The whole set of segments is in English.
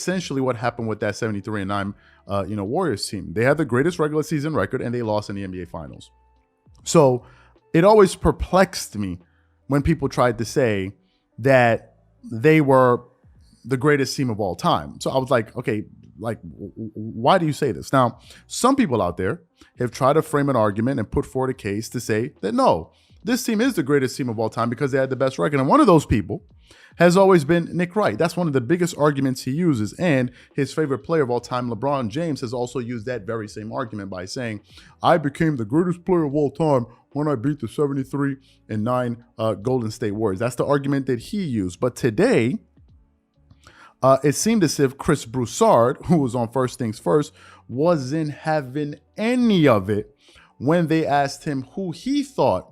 essentially what happened with that 73-9, Warriors team. They had the greatest regular season record, and they lost in the NBA Finals. So it always perplexed me when people tried to say that they were the greatest team of all time. So I was like, okay, why do you say this? Now, some people out there have tried to frame an argument and put forward a case to say that no, this team is the greatest team of all time because they had the best record. And one of those people has always been Nick Wright. That's one of the biggest arguments he uses. And his favorite player of all time, LeBron James, has also used that very same argument by saying, I became the greatest player of all time when I beat the 73-9 Golden State Warriors. That's the argument that he used. But today, it seemed as if Chris Broussard, who was on First Things First, wasn't having any of it when they asked him who he thought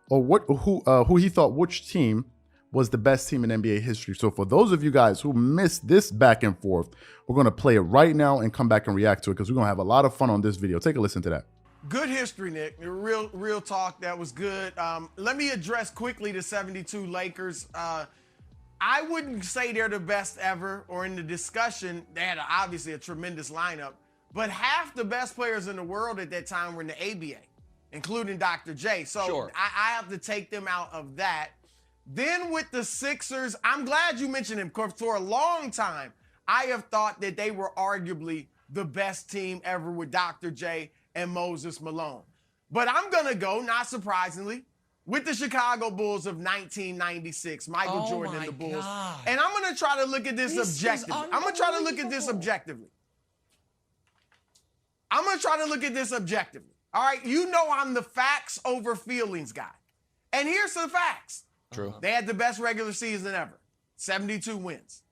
which team was the best team in NBA history. So for those of you guys who missed this back and forth, we're going to play it right now and come back and react to it because we're going to have a lot of fun on this video. Take a listen to that. Good history, Nick. Real talk. That was good. Let me address quickly the 72 Lakers. I wouldn't say they're the best ever, or in the discussion, they had obviously a tremendous lineup, but half the best players in the world at that time were in the ABA, including Dr. J. So sure. I have to take them out of that. Then with the Sixers, I'm glad you mentioned him, because for a long time, I have thought that they were arguably the best team ever with Dr. J and Moses Malone. But I'm going to go, not surprisingly, with the Chicago Bulls of 1996, Michael Jordan and the Bulls. God. And I'm going to try to look at this objectively. I'm going to try to look at this objectively. All right, you know I'm the facts over feelings guy. And here's the facts. True. They had the best regular season ever, 72 wins.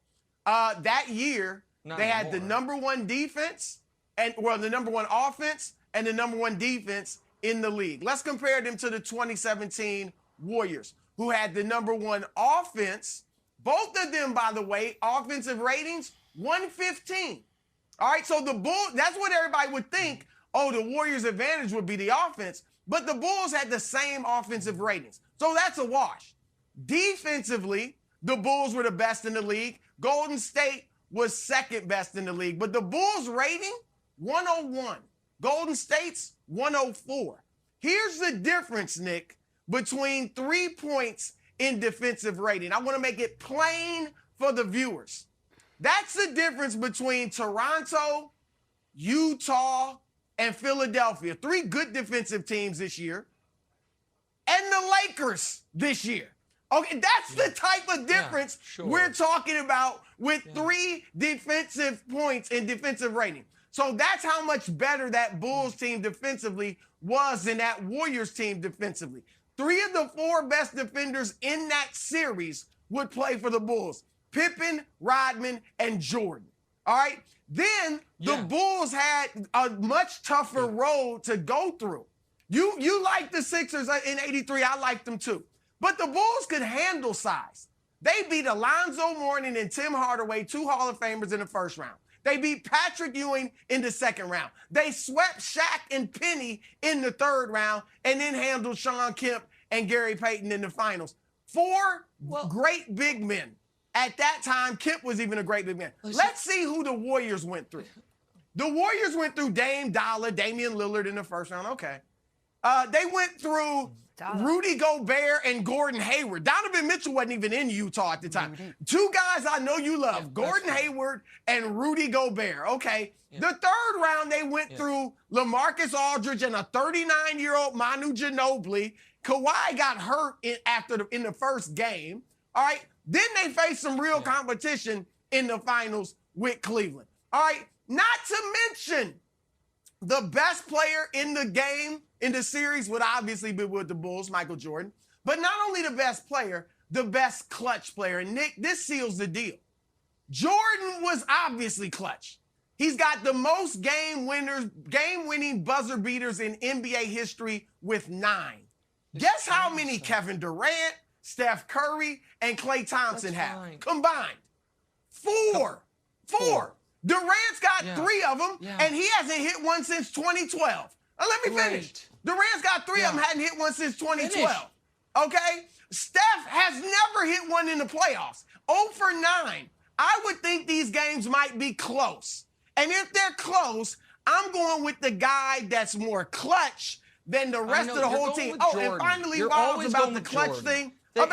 That year, they had the number one defense, the number one offense and the number one defense in the league. Let's compare them to the 2017 Warriors, who had the number one offense. Both of them, by the way, offensive ratings, 115. All right, so the Bulls, that's what everybody would think. Oh, the Warriors' advantage would be the offense, but the Bulls had the same offensive ratings. So that's a wash. Defensively, the Bulls were the best in the league. Golden State was second best in the league, but the Bulls' rating, 101. Golden State's 104. Here's the difference, Nick, between 3 points in defensive rating. I want to make it plain for the viewers. That's the difference between Toronto, Utah, and Philadelphia. 3 good defensive teams this year. And the Lakers this year. Okay, that's the type of difference we're talking about with 3 defensive points in defensive rating. So that's how much better that Bulls team defensively was than that Warriors team defensively. 3 of the 4 best defenders in that series would play for the Bulls. Pippen, Rodman, and Jordan. All right? Then the Bulls had a much tougher road to go through. You like the Sixers in 83. I liked them too. But the Bulls could handle size. They beat Alonzo Mourning and Tim Hardaway, 2 Hall of Famers in the first round. They beat Patrick Ewing in the second round. They swept Shaq and Penny in the third round and then handled Shawn Kemp and Gary Payton in the finals. 4 great big men. At that time, Kemp was even a great big man. Let's see who the Warriors went through. The Warriors went through Dame Dollar, Damian Lillard in the first round. Okay. They went through Rudy Gobert and Gordon Hayward. Donovan Mitchell wasn't even in Utah at the time. 2 guys I know you love, Gordon Hayward and Rudy Gobert. Okay. The third round, they went through LaMarcus Aldridge and a 39-year-old Manu Ginobili. Kawhi got hurt in the first game. All right. Then they faced some real competition in the finals with Cleveland. All right. Not to mention the best player in the game, in the series, would obviously be with the Bulls, Michael Jordan. But not only the best player, the best clutch player. And Nick, this seals the deal. Jordan was obviously clutch. He's got the most game-winning buzzer beaters in NBA history with 9. Guess how many Kevin Durant, Steph Curry, and Klay Thompson have combined? 4. Durant's got 3 of them, and he hasn't hit one since 2012. Now, let me finish. Durant's got 3 of them, hadn't hit one since 2012. Okay? Steph has never hit one in the playoffs. 0 for 9. I would think these games might be close. And if they're close, I'm going with the guy that's more clutch than the rest of the whole team. Oh, and finally, while I was about the clutch thing, I'm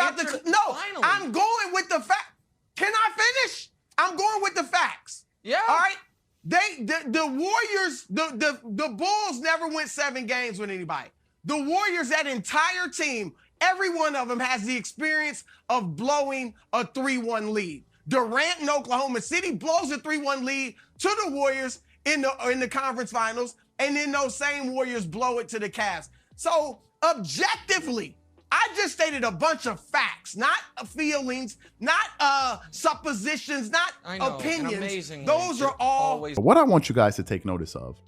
going with the fact. Can I finish? I'm going with the facts. Yeah. All right. The Warriors, the Bulls never went 7 games with anybody. The Warriors, that entire team, every one of them has the experience of blowing a 3-1 lead. Durant in Oklahoma City blows a 3-1 lead to the Warriors in the conference finals, and then those same Warriors blow it to the Cavs. So objectively, I just stated a bunch of facts, not feelings, not suppositions, not opinions. Those are all. What I want you guys to take notice of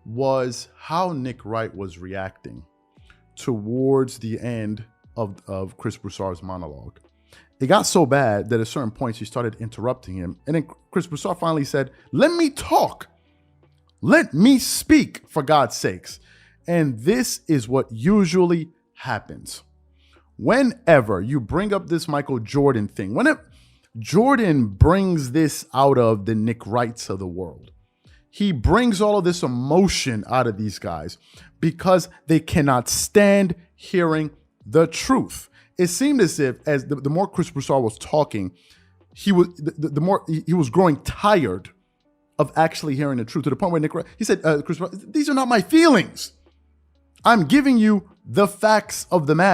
was how Nick Wright was reacting towards the end of Chris Broussard's monologue. It got so bad that at certain points he started interrupting him. And then Chris Broussard finally said, "Let me talk. Let me speak, for God's sakes." And this is what usually happens. Whenever you bring up this Michael Jordan thing, whenever Jordan brings this out of the Nick Wrights of the world, he brings all of this emotion out of these guys because they cannot stand hearing the truth. It seemed as if, as the more Chris Broussard was talking, he was the more he was growing tired of actually hearing the truth, to the point where Nick Wright, he said, "Chris, these are not my feelings. I'm giving you the facts of the matter."